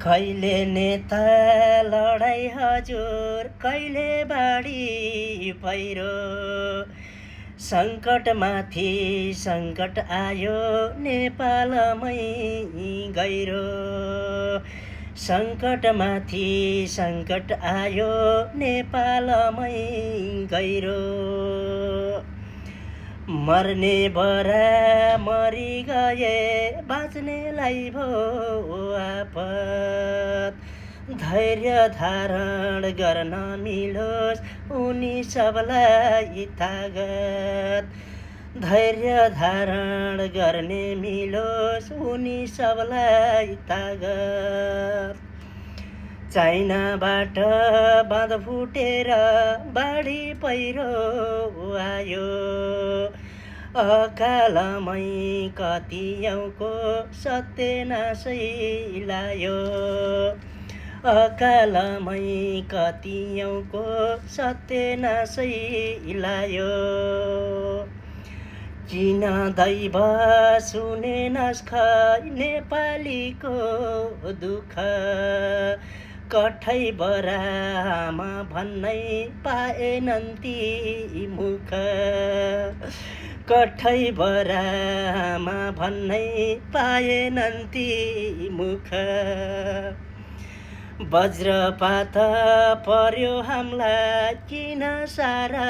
कहिले नेता लडाई हजुर, कहिले बाढी पहिरो, सङ्कटमाथि सङ्कट आयो नेपालमै गहिरो। सङ्कटमाथि सङ्कट आयो नेपालमै गहिरो। मर्ने बरामरी गए, बाँच्नेलाई भो आपत। धैर्य धारण गर्न मिलोस् उनी सबलाई तागत। धैर्य धारण गर्ने मिलोस् उनी सबलाई तागत। चाइनाबाट बाँध फुटेर बाढी पहिरो आयो, अकालमै कतियौँको सत्यनाशै लायो। अकालमै कतियौँको सत्यनाशै लायो। किन दैव सुनेनस् खै नेपालीको दुःख, कठै बरामा भन्नै पाएनन् ती मुख। कठै बरामा भन्नै पाएनन् ती मुख। वज्रपात पर्यो हामीलाई किन सारा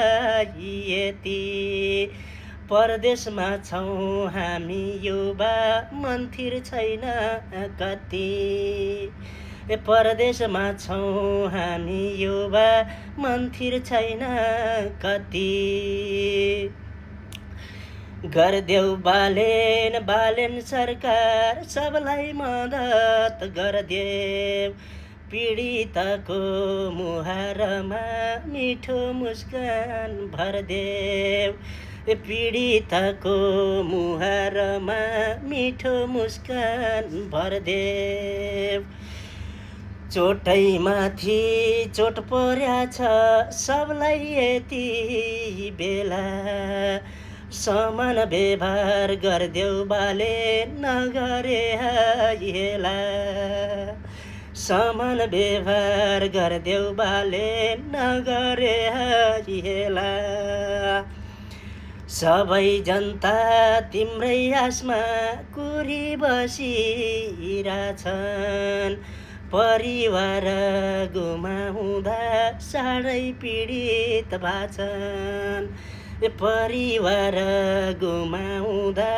यति, परदेशमा छौँ हामी युवा मन्थिर छैन कति। परदेशमा छौँ हामी युवा मन्थिर छैन कति। गर्देऊ बालेन बालेन सरकार सबलाई मद्दत गर्देऊ, पीडितको मुहारमा मिठो मुस्कान भरदेऊ। पीडितको मुहारमा मिठो मुस्कान भरदेऊ। चोटैमाथि चोट पर्याछ सबलाई यति बेला, समान व्यवहार गर्देऊ बाले नगरे हेला। समान व्यवहार गर्देऊ बाले नगरे हेला। सबै जनता तिम्रै आसमा कुरी बसिरहेछन्, परिवार गुमाउँदा साह्रै पीडित भएछन्। परिवार गुमाउँदा